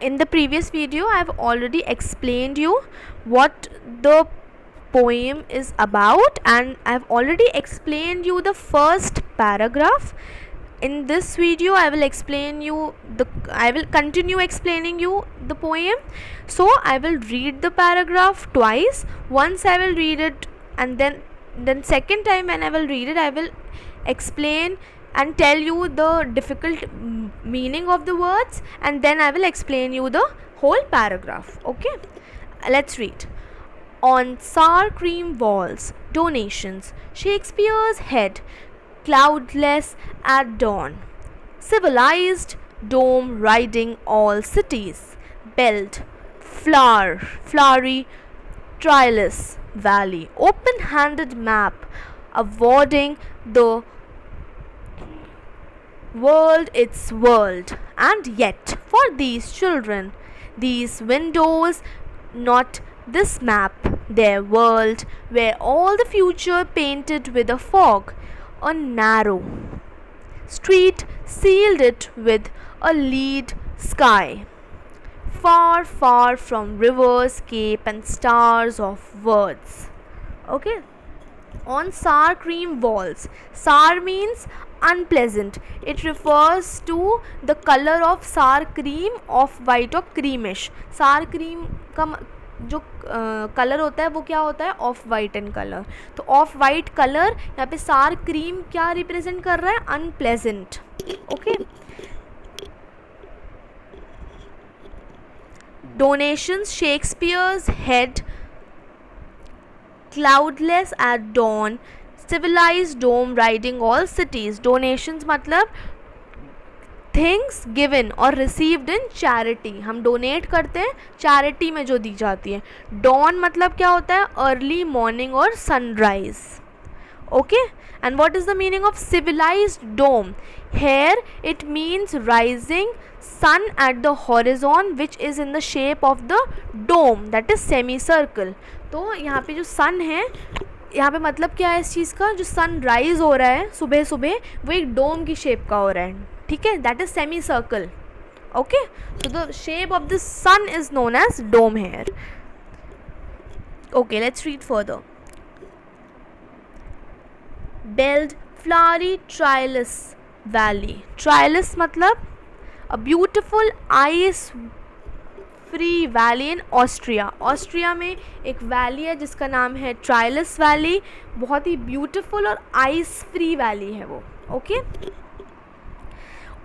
In the previous video, I have already explained you what the poem is about, and I have already explained you the first paragraph. In this video, I will continue explaining you the poem. So I will read the paragraph twice. Once I will read it, and then second time when I will read it, I will explain and tell you the difficult meaning of the words, and then I will explain you the whole paragraph. Okay, let's read. On sour cream walls, donations, Shakespeare's head, cloudless at dawn, civilized dome riding all cities, belt, flowery, trellis valley, open-handed map, avoiding the world its world. And yet for these children, these windows, not this map, their world, where all the future painted with a fog, a narrow street sealed it with a lead sky, far, far from rivers, cape and stars of words. Okay, on sour cream walls. Sour means unpleasant. It refers to the color of sour cream, of white और creamish. sour cream का जो colour होता है वो क्या होता है, of white in colour. तो ऑफ वाइट कलर यहाँ पे sour cream क्या रिप्रेजेंट कर रहा है, unpleasant. Okay, donations, Shakespeare's head, cloudless at dawn, civilized dome riding all cities. Donations मतलब थिंग्स गिवन और रिसीव्ड इन चैरिटी. हम डोनेट करते हैं चैरिटी में जो दी जाती है. डॉन मतलब क्या होता है, अर्ली मॉर्निंग और sunrise. Okay, and what is the meaning of civilised dome? Here it means rising sun at the horizon which is in the shape of the dome, that is semicircle. तो यहाँ पे जो सन है, यहाँ पे मतलब क्या है इस चीज़ का, जो सन राइज हो रहा है सुबह सुबह वो एक डोम की शेप का हो रहा है. ठीक है, that is semi circle. Okay, so the shape of the sun is known as dome here. Okay, let's read further. Belled flowery Tyrolese valley. Tyrolese मतलब a beautiful ice free valley in Austria. Austria में एक valley है जिसका नाम है ट्रायलिस valley. बहुत ही beautiful और ice free valley है वो. Okay,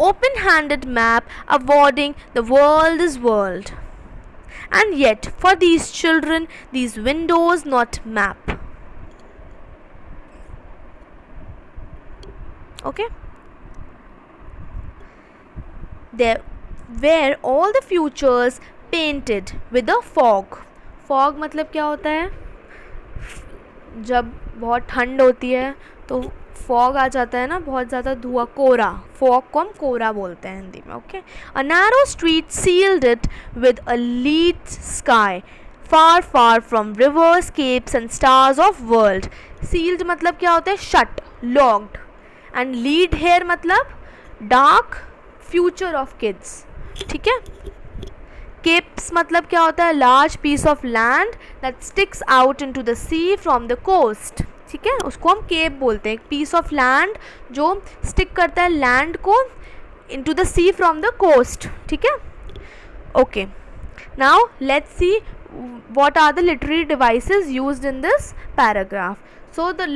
open handed map awarding the world is world, and yet for these children these Windows not map. Okay, there where all the futures painted with a fog. fog मतलब क्या होता है, जब बहुत ठंड होती है तो फॉग आ जाता है ना, बहुत ज़्यादा धुआं, कोहरा. फॉग को हम कोहरा बोलते हैं हिंदी में. Okay, a narrow street sealed it with a lead sky, far far from rivers, capes and stars of world. sealed मतलब क्या होता है, shut, locked. and lead here मतलब dark, फ्यूचर ऑफ किड्स. ठीक है, केप्स मतलब क्या होता है, large piece of land that sticks out into the sea from the coast. ठीक है, उसको हम केप बोलते हैं, पीस ऑफ लैंड जो स्टिक करता है लैंड को into the sea from the coast. ठीक है, okay, now let's see what are the literary devices used in this paragraph. So the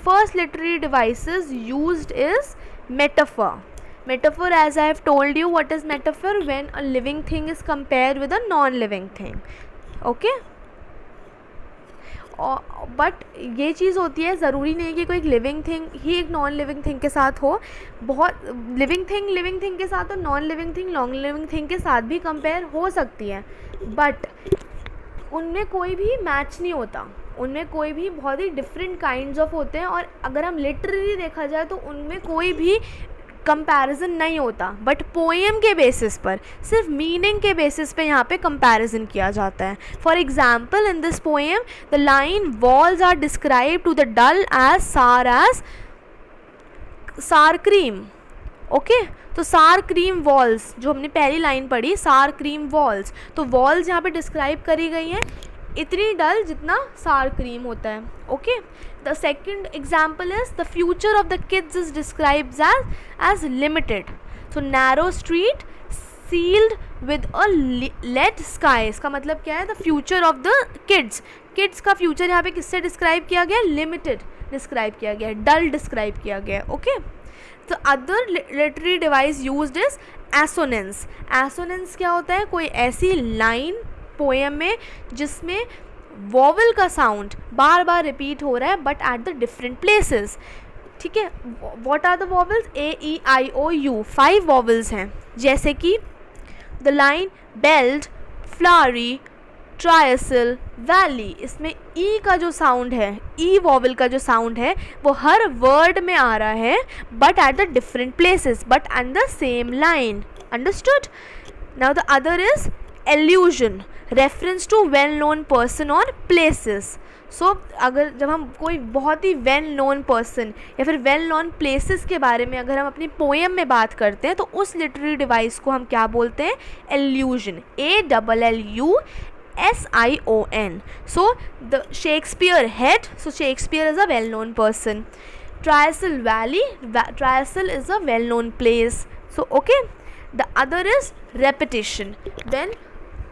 first literary devices used is metaphor. Metaphor, as I have told you, what is metaphor? When a living thing is compared with a non-living thing. Okay? But ये चीज़ होती है, ज़रूरी नहीं कि कोई living thing he एक non living thing के साथ हो. बहुत लिविंग थिंग के साथ और non living thing non living thing के साथ भी कंपेयर हो सकती है, बट उनमें कोई भी मैच नहीं होता. उनमें कोई भी बहुत ही डिफरेंट काइंड्स ऑफ होते हैं, और अगर हम लिटरली देखा जाए तो उनमें कोई भी कंपैरिजन नहीं होता. बट पोएम के बेसिस पर, सिर्फ मीनिंग के बेसिस पे यहाँ पे कंपैरिजन किया जाता है. For example, in this poem the line walls are describe to the dull as sour cream. Okay, तो सार क्रीम वॉल्स, जो हमने पहली लाइन पढ़ी, सार क्रीम वॉल्स, तो वॉल्स यहाँ पे डिस्क्राइब करी गई हैं इतनी डल जितना सार क्रीम होता है. Okay. The second example is the future of the kids is described as limited. So narrow street sealed with a lead sky. इसका मतलब क्या है? The future of the kids. Kids का फ्यूचर यहाँ पे किससे डिस्क्राइब किया गया? लिमिटेड डिस्क्राइब किया गया, डल डिस्क्राइब किया गया. ओके. तो other literary device used is assonance. Assonance क्या होता है? कोई ऐसी लाइन पोएम में जिसमें वॉवल का साउंड बार बार रिपीट हो रहा है but at the different places. ठीक है. What are the vowels? A-E-I-O-U. 5 vowels हैं. जैसे कि the line belled, flowery, Tyrolese, valley. इसमें ई का जो साउंड है, ई वॉवल का जो साउंड है, वो हर वर्ड में आ रहा है but at the different places but at the same line. Understood? Now the other is allusion, reference to well known person और प्लेसेस. सो अगर जब हम कोई बहुत ही वेल नोन पर्सन या फिर वेल नोन प्लेसेस के बारे में अगर हम अपनी पोएम में बात करते हैं तो उस लिटरेरी डिवाइस को हम क्या बोलते हैं? Allusion. ALLUSION. So the Shakespeare head, so Shakespeare is a well known person. Tyrolese valley, Tyrolese is a well known place. So okay. The other is repetition. Then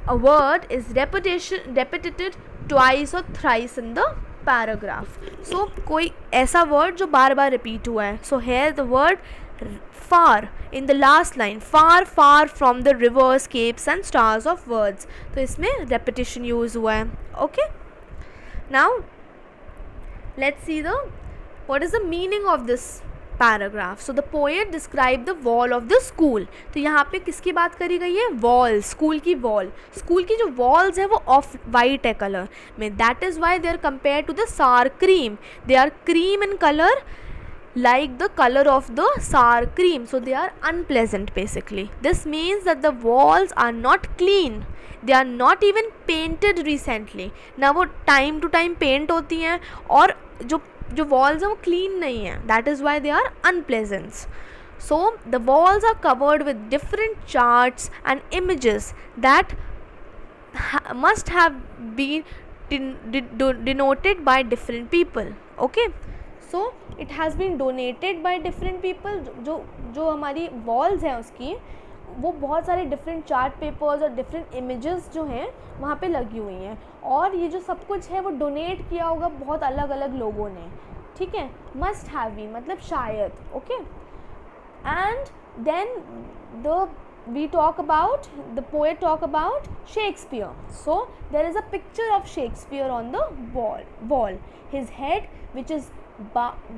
a word is repeated twice or thrice in the paragraph. So कोई ऐसा word जो बार बार repeat हुआ है. So here the word far in the last line, far far from the rivers, capes and stars of words. तो इसमें repetition use हुआ है. Okay. Now let's see what is the meaning of this paragraph. So the poet describe the wall of the school. तो यहाँ पे किसकी बात करी गई है? वॉल, स्कूल की वॉल. स्कूल की जो वॉल्स है वो ऑफ वाइट है कलर में. That is why they are compare to the sour cream. They are cream in colour like the color of the sour cream, so they are unpleasant basically. This means that the walls are not clean, they are not even painted recently. ना वो time to time paint होती हैं और जो walls हैं वो clean नहीं हैं. That is why they are unpleasant. So the walls are covered with different charts and images that must have been denoted by different people. Okay. So it has been donated by different people. जो हमारी walls हैं उसकी, वो बहुत सारे different chart papers और different images जो हैं वहाँ पे लगी हुई हैं. और ये जो सब कुछ है वो डोनेट किया होगा बहुत अलग अलग लोगों ने. ठीक है. मस्ट हैव बीन मतलब शायद. ओके. And then we talk about the poet talk about Shakespeare. So there is a picture of Shakespeare on the wall. His head, which is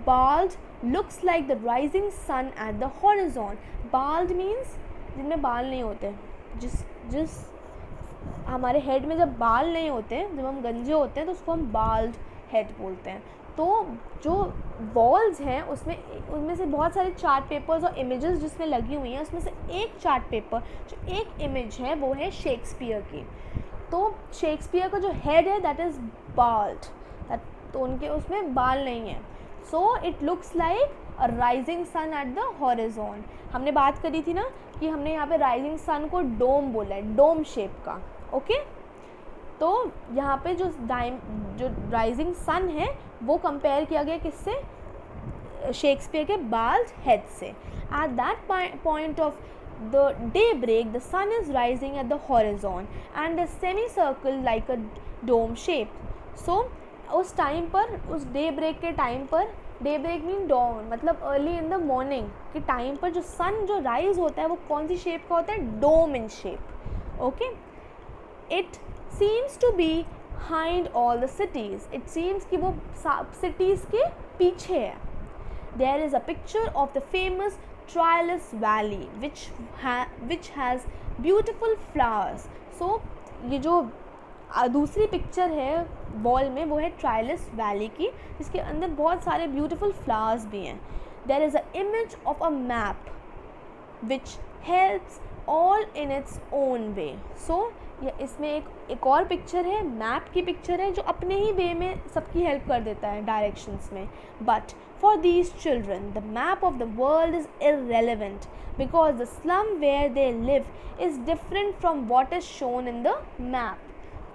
bald, looks like the rising sun at the horizon. Bald means जिनमें बाल नहीं होते. जिस हमारे head में जब बाल नहीं होते, जब हम गंजे होते हैं तो उसको हम बाल्ड हेड बोलते हैं. तो जो वॉल्स हैं उनमें से बहुत सारे चार्ट पेपर्स और इमेजेस जिसमें लगी हुई हैं, उसमें से एक चार्ट पेपर जो एक इमेज है वो है शेक्सपियर की. तो शेक्सपियर का जो हेड है दैट इज़ बाल्ड. तो उनके उसमें बाल नहीं है. So it looks like a rising sun at the horizon. हमने बात करी थी ना कि हमने यहाँ पे राइजिंग सन को डोम बोला है, डोम शेप का. ओके. तो यहाँ पे जो राइजिंग सन है वो कंपेयर किया गया किससे? शेक्सपियर के बाल्ड हेड से. At that point of the daybreak, the sun is rising at the horizon and a semicircle like a dome shape. So उस टाइम पर, उस daybreak के टाइम पर, daybreak मीन dawn मतलब early in the morning के time पर जो sun जो rise होता है वो कौन सी शेप का होता है? dome in shape. Okay. It seems to be behind all the cities. It seems कि वो cities के पीछे है. There is a picture of the famous Trailis Valley which has beautiful flowers. So ये जो दूसरी पिक्चर है वॉल में वो है ट्रायलिस वैली की, जिसके अंदर बहुत सारे ब्यूटीफुल फ्लावर्स भी हैं. There is an image of a map which helps all in its own way. So इसमें एक और पिक्चर है, मैप की पिक्चर है जो अपने ही वे में सबकी हेल्प कर देता है डायरेक्शंस में. But for these children the map of the world is irrelevant because the slum where they live is different from what is shown in the map.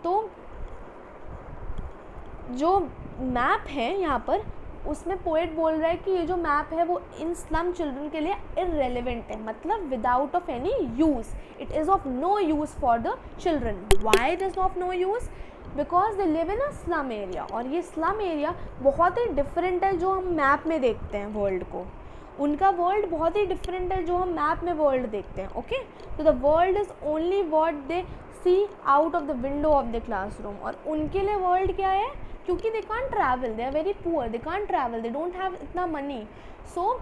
तो जो मैप है यहाँ पर उसमें पोएट बोल रहा है कि ये जो मैप है वो इन स्लम चिल्ड्रन के लिए इररेलेवेंट है, मतलब without of any use. It is of no use for the children. Why it is of no use? Because they live in a slum area. और ये स्लम एरिया बहुत ही different है जो हम मैप में देखते हैं वर्ल्ड को. उनका वर्ल्ड बहुत ही डिफरेंट है जो हम मैप में वर्ल्ड देखते हैं. ओके, तो the world is only what they see out of the window of the classroom. और उनके लिए वर्ल्ड क्या है? क्योंकि they can't travel, they are very poor, they can't travel, they don't have इतना money. So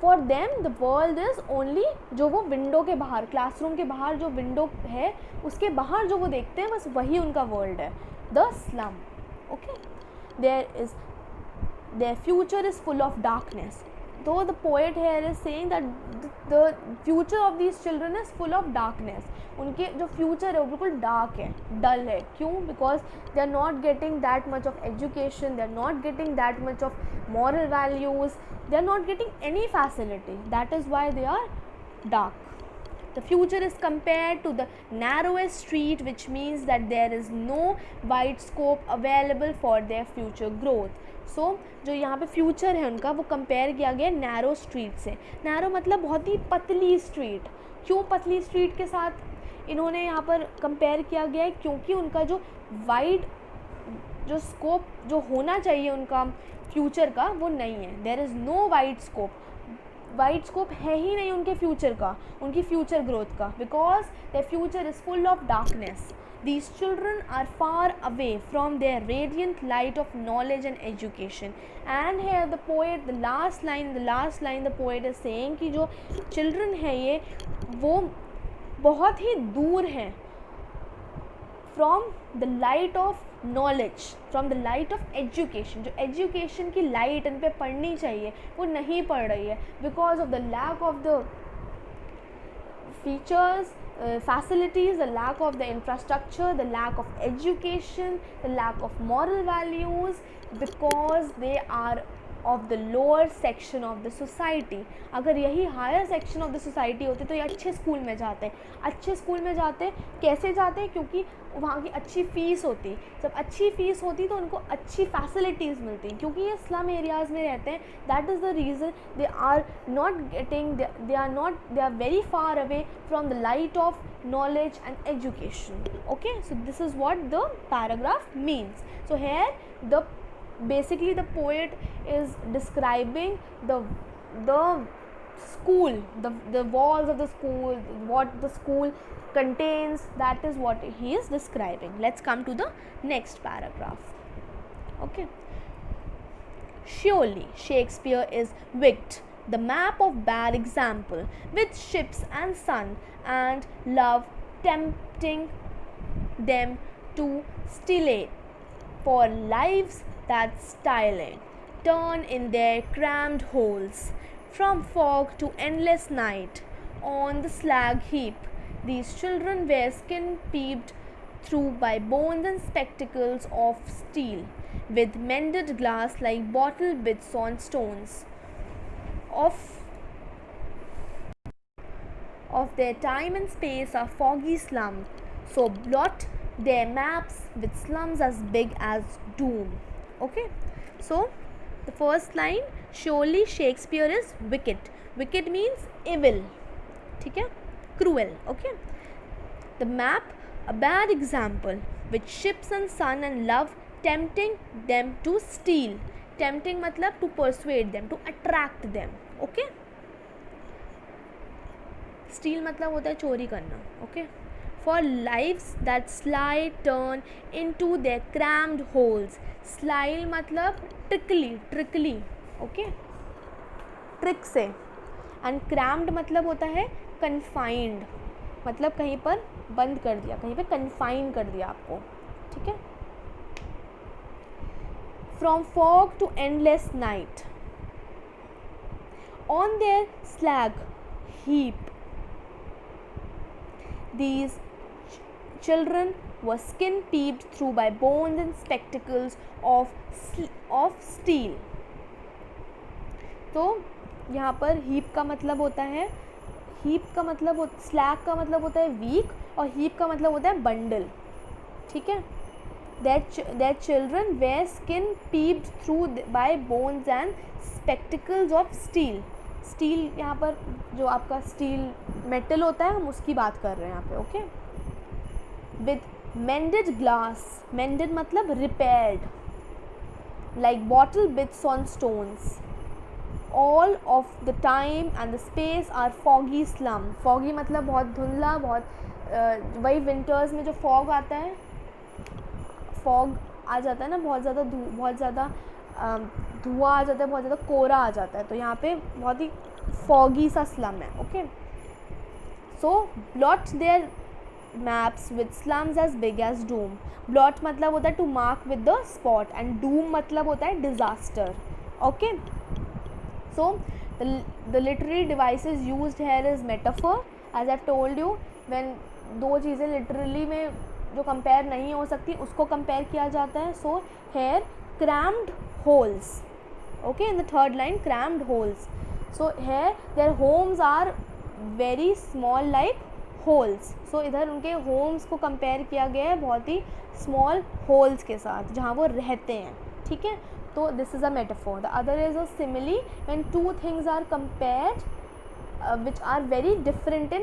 for them the world is only जो वो window के बाहर, क्लासरूम के बाहर जो विंडो है उसके बाहर जो वो देखते हैं बस वही उनका वर्ल्ड है, the slum. Okay, their future is full of darkness. Though the poet here is saying that the future of these children is full of darkness. उनके जो फ्यूचर है वो बिल्कुल डार्क है, डल है. क्यों? Because they are not getting that much of education, they are not getting that much of moral values, they are not getting any facility. That is why they are dark. The future is compared to the narrowest street, which means that there is no wide scope available for their future growth. So जो यहाँ पे future है उनका वो compare किया गया narrow street से. Narrow मतलब बहुत ही पतली स्ट्रीट. क्यों पतली स्ट्रीट के साथ इन्होंने यहाँ पर कंपेयर किया गया है? क्योंकि उनका जो वाइड जो स्कोप जो होना चाहिए उनका फ्यूचर का वो नहीं है. There is no wide scope. Wide scope है ही नहीं उनके फ्यूचर का, उनकी फ्यूचर ग्रोथ का, because their future is full of darkness. These children are far away from their radiant light of knowledge and education. And here the poet, the last line the poet is saying कि जो children है ये वो बहुत ही दूर हैं from the light of knowledge, from the light of education. जो education की light इन पे पड़नी चाहिए वो नहीं पड़ रही है because of the lack of the features, facilities, the lack of the infrastructure, the lack of education, the lack of moral values, because they are of the lower section of the society. अगर यही higher section of the society होते तो ये अच्छे school में जाते. अच्छे school में जाते कैसे जाते? क्योंकि वहाँ की अच्छी फ़ीस होती. जब अच्छी फ़ीस होती तो उनको अच्छी फैसिलिटीज़ मिलती. क्योंकि ये स्लम एरियाज़ में रहते हैं, that is the reason they are not getting, they are very far away from the light of knowledge and education. Okay, so this is what the paragraph means. So here basically the poet is describing the school, the walls of the school, what the school contains. That is what he is describing. Let's come to the next paragraph. Okay, surely Shakespeare is wicked, the map of bad example, with ships and sun and love tempting them to stilate for lives that styling turn in their crammed holes from fog to endless night on the slag heap. These children were skin peeped through by bones and spectacles of steel, with mended glass like bottle bits on stones of their time and space are foggy slum, so blot their maps with slums as big as doom. Okay, so the first line, surely Shakespeare is wicked. Wicked means evil, ठीक है, cruel. Okay, the map a bad example, with ships and sun and love tempting them to steal. Tempting मतलब to persuade them, to attract them. Okay, steel मतलब होता है चोरी करना. Okay, for lives that sly turn into their crammed holes. Style मतलब tricky. Okay, trick से. And crammed मतलब होता है कन्फाइंड, मतलब कहीं पर बंद कर दिया, कहीं पे कन्फाइन कर दिया आपको. ठीक है. From fog to endless night on their slag heap, These children were skin peeped through by bones and spectacles of steel. तो यहाँ पर हीप का मतलब होता है, स्लैग का मतलब होता है वीक, और हीप का मतलब होता है बंडल. ठीक है. Their children were skin peeped through by bones and spectacles of steel. Steel यहाँ पर जो आपका स्टील मेटल होता है, हम उसकी बात कर रहे हैं यहाँ पे. Okay. With mended glass, mended मतलब repaired, like bottle bits on stones. All of the time and the space are foggy slum. Foggy मतलब बहुत धुंधला, बहुत वही विंटर्स में जो फॉग आता है, फॉग आ जाता है ना, बहुत ज़्यादा धुआं आ जाता है, बहुत ज़्यादा कोहरा आ जाता है, तो यहाँ पे बहुत ही फॉगी सा स्लम है. Okay. So blot their maps with slums as big as doom. Blot मतलब होता है to mark with the spot, and doom मतलब होता है disaster. Okay. So the literary devices used here is metaphor. As I told you, when दो चीज़ें literally में जो कंपेयर नहीं हो सकती उसको कंपेयर किया जाता है. So here crammed holes. Okay, in the third line, crammed holes. So here their homes are very small like holes. So इधर उनके homes को compare किया गया है बहुत ही small holes के साथ जहाँ वो रहते हैं. ठीक है. तो this is a metaphor. The other is a simile, when two things are compared which are very different.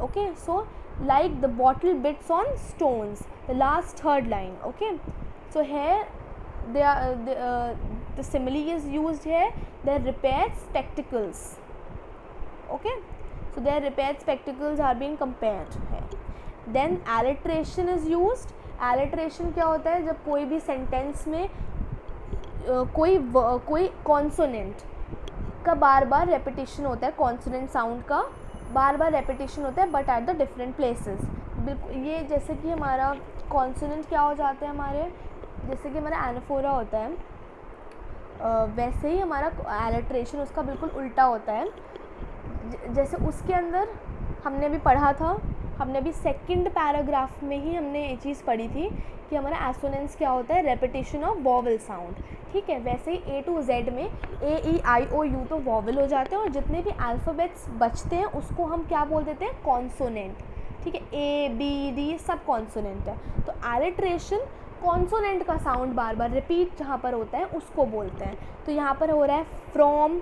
Okay. So like the bottle bits on stones, the last third line. Okay. So here the simile is used here. Their repaired spectacles. Okay. So their repaired spectacles are being compared here. Then alliteration is used. Alliteration क्या होता है? जब कोई भी sentence में कोई consonant का बार बार repetition होता है, कॉन्सोनेंट साउंड का बार बार रेपिटेशन होता है, but at the different places. बिल्कुल ये जैसे कि हमारा कॉन्सोनेंट क्या हो जाते हैं हमारे, जैसे कि हमारा एनाफोरा होता है, वैसे ही हमारा एलिट्रेशन उसका बिल्कुल उल्टा होता है. जैसे उसके अंदर हमने भी पढ़ा था, हमने भी सेकंड पैराग्राफ में ही हमने ये चीज़ पढ़ी थी कि हमारा एसोनेंस क्या होता है, रेपिटेशन ऑफ वॉवल साउंड. ठीक है. वैसे ही A to Z में A-E-I-O-U तो वॉवल हो जाते हैं, और जितने भी अल्फ़ाबेट्स बचते हैं उसको हम क्या बोल देते हैं, कॉन्सोनेंट. ठीक है. A-B-D सब कॉन्सोनेंट है. तो एलिट्रेशन कॉन्सोनेंट का साउंड बार बार रिपीट जहाँ पर होता है उसको बोलते हैं. तो यहाँ पर हो रहा है फ्रॉम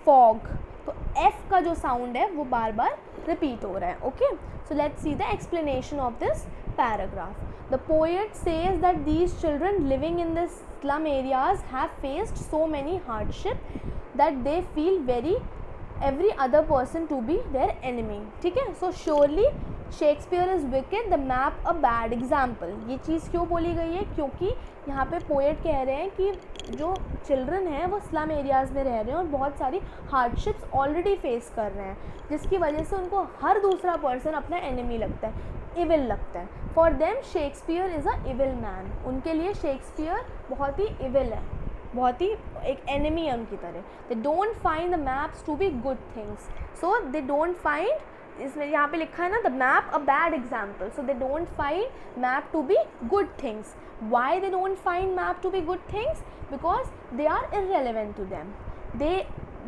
फॉग, तो F का जो साउंड है वो बार बार रिपीट हो रहा है. Okay. So let's see the explanation of this paragraph. The poet says that these children living in the slum areas have faced so many hardships that they feel every other person to be their enemy. ठीक है. So surely Shakespeare is wicked, the map a bad example. ये चीज़ क्यों बोली गई है, क्योंकि यहाँ पे पोएट कह रहे हैं कि जो चिल्ड्रन हैं वो स्लम एरियाज़ में रह रहे हैं और बहुत सारी हार्डशिप्स ऑलरेडी फेस कर रहे हैं, जिसकी वजह से उनको हर दूसरा पर्सन अपना एनिमी लगता है, इविल लगता है. For them Shakespeare is a evil man. उनके लिए शेक्सपियर बहुत ही इविल है, बहुत ही एक एनिमी है उनकी तरह. They don't find the maps to be good things. So they don't find, इसमें यहाँ पे लिखा है ना, the map a bad example. So they don't find map to be good things. Why they don't find map to be good things? Because they are irrelevant to them.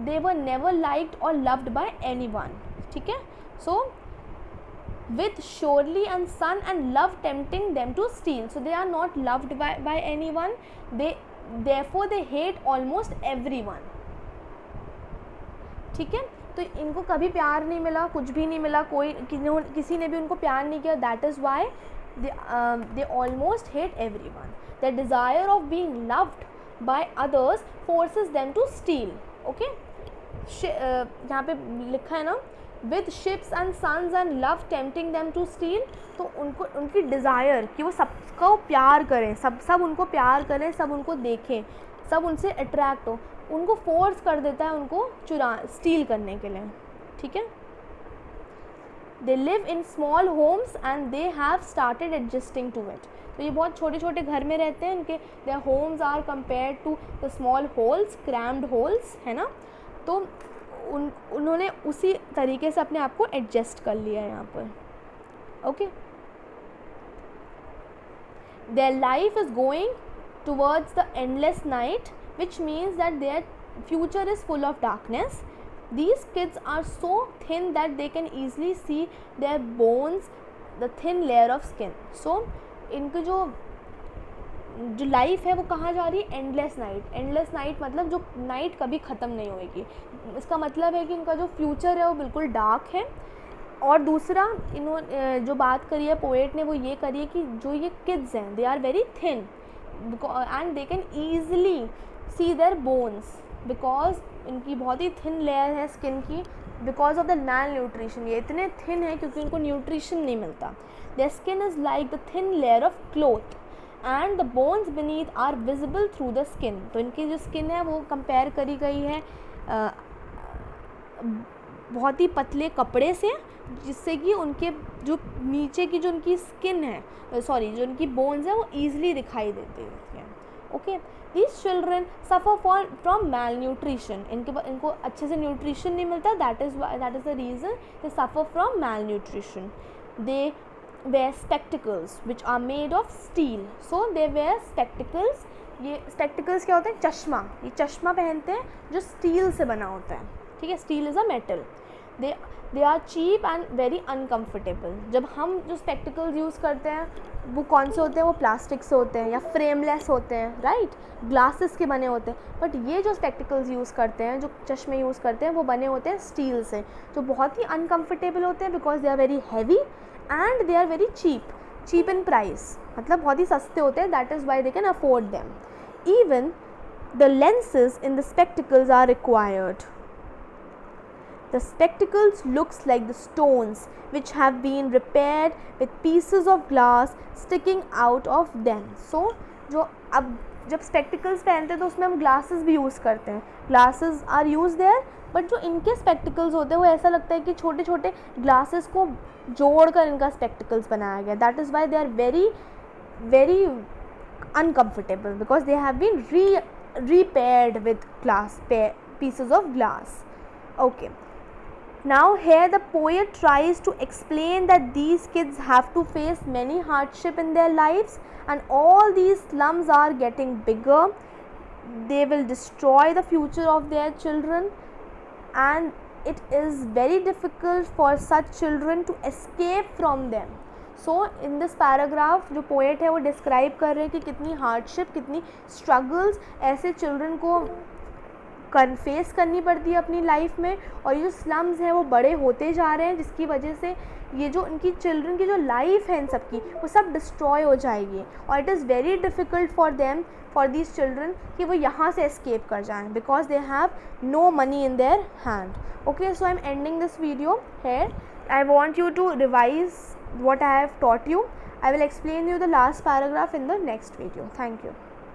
They were never liked और loved by anyone. ठीक है. सो with surely and son and love tempting them to steal. So they are not loved by anyone. Therefore they hate almost everyone. ठीक है. तो इनको कभी प्यार नहीं मिला, कुछ भी नहीं मिला, किसी ने भी उनको प्यार नहीं किया. That is Y they almost hate everyone. Their desire of being loved by others forces them to steal. Okay. यहाँ पे लिखा है ना, with ships and sons and love tempting them to steal. तो उनको उनकी डिज़ायर कि वो सबको प्यार करें, सब उनको प्यार करें, सब उनको देखें, सब उनसे अट्रैक्ट हो, उनको फोर्स कर देता है उनको स्टील करने के लिए. ठीक है. They live in small homes and they have started adjusting to it. तो ये बहुत छोटे छोटे घर में रहते हैं, इनके their homes are compared to the small holes, crammed holes, है ना. तो उन्होंने उसी तरीके से अपने आप को एडजस्ट कर लिया है यहाँ पर. Okay, their life is going towards the endless night, which means that their future is full of darkness. These kids are so thin that they can easily see their bones, the thin layer of skin. So इनकी जो life है वो कहाँ जा रही है, endless night. Endless night मतलब जो नाइट कभी ख़त्म नहीं होएगी. इसका मतलब है कि इनका जो फ्यूचर है वो बिल्कुल डार्क है. और दूसरा इन्होंने जो बात करी है पोएट ने वो ये करी है कि जो ये किड्स हैं they are very thin and they can easily see their bones because इनकी बहुत ही थिन लेयर है स्किन की, because of the malnutrition. ये इतने थिन है क्योंकि इनको न्यूट्रिशन नहीं मिलता. Their skin is like the thin layer of cloth and the bones beneath are visible through the skin. तो इनकी जो स्किन है वो कंपेयर करी गई है बहुत ही पतले कपड़े से, जिससे कि उनके जो नीचे की जो उनकी स्किन है, सॉरी जो उनकी बोन्स है वो ईजिली दिखाई देती हैं. Okay, these children suffer from malnutrition. इनको अच्छे से न्यूट्रिशन नहीं मिलता. That is the reason they suffer from malnutrition. They wear spectacles which are made of steel. So they wear spectacles. ये spectacles क्या होते हैं, चश्मा. ये चश्मा पहनते हैं जो स्टील से बना होता है. ठीक है, steel is a metal. They are cheap and very uncomfortable. जब हम जो स्पेक्टिकल्स यूज़ करते हैं वो कौन से होते हैं, वो प्लास्टिक से होते हैं या फ्रेमलेस होते हैं, राइट, ग्लासेस के बने होते हैं. बट ये जो स्पेक्टिकल्स यूज़ करते हैं, जो चश्मे यूज़ करते हैं, वो बने होते हैं स्टील से, जो बहुत ही अनकम्फर्टेबल होते हैं because they are very heavy and they are very cheap in price. मतलब बहुत ही सस्ते होते हैं. That is why they can afford them. Even the lenses in the spectacles are required. The spectacles looks like the stones which have been repaired with pieces of glass sticking out of them. So जो अब जब spectacles पहनते हैं तो उसमें हम glasses भी use करते हैं. Glasses are used there, but जो इनके spectacles होते हैं वो ऐसा लगता है कि छोटे छोटे glasses को जोड़कर इनका spectacles बनाया गया. That is why they are very very uncomfortable because they have been repaired with glass pieces of glass. Okay. Now here the poet tries to explain that these kids have to face many hardship in their lives and all these slums are getting bigger. They will destroy the future of their children and it is very difficult for such children to escape from them. So in this paragraph जो poet है वो describe कर रहे हैं कि कितनी hardship, कितनी struggles ऐसे children को फेस करनी पड़ती है अपनी लाइफ में. और ये जो स्लम्स हैं वो बड़े होते जा रहे हैं जिसकी वजह से ये जो इनकी चिल्ड्रन की जो लाइफ है इन सब की वो सब डिस्ट्रॉय हो जाएगी. और it is very difficult for them, for these children कि वो यहाँ से एस्केप कर जाएँ because they have no money in their hand. Okay, so I am ending this video here. I want you to revise what I have taught you. I will explain you the last paragraph in the next video. Thank you.